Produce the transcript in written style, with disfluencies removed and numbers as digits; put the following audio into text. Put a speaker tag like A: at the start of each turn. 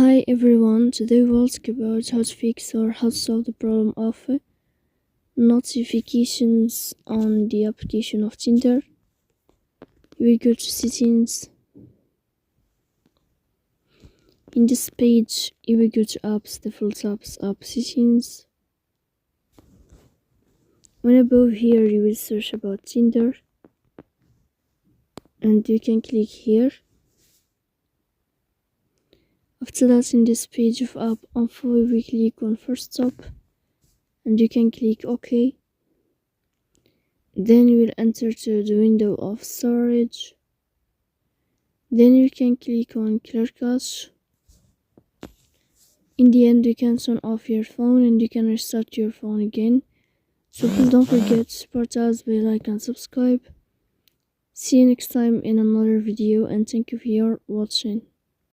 A: Hi everyone, today we'll talk about how to fix or how to solve the problem of notifications on the application of Tinder. We go to settings. In this page, you will go to apps, default apps, app settings. When above here, you will search about Tinder. And you can click here. After that, in this page of app info, we click on first stop. And you can click OK. Then you will enter to the window of storage. Then you can click on clear cache. In the end, you can turn off your phone and you can restart your phone again. So please don't forget to support us by like and subscribe. See you next time in another video and thank you for your watching.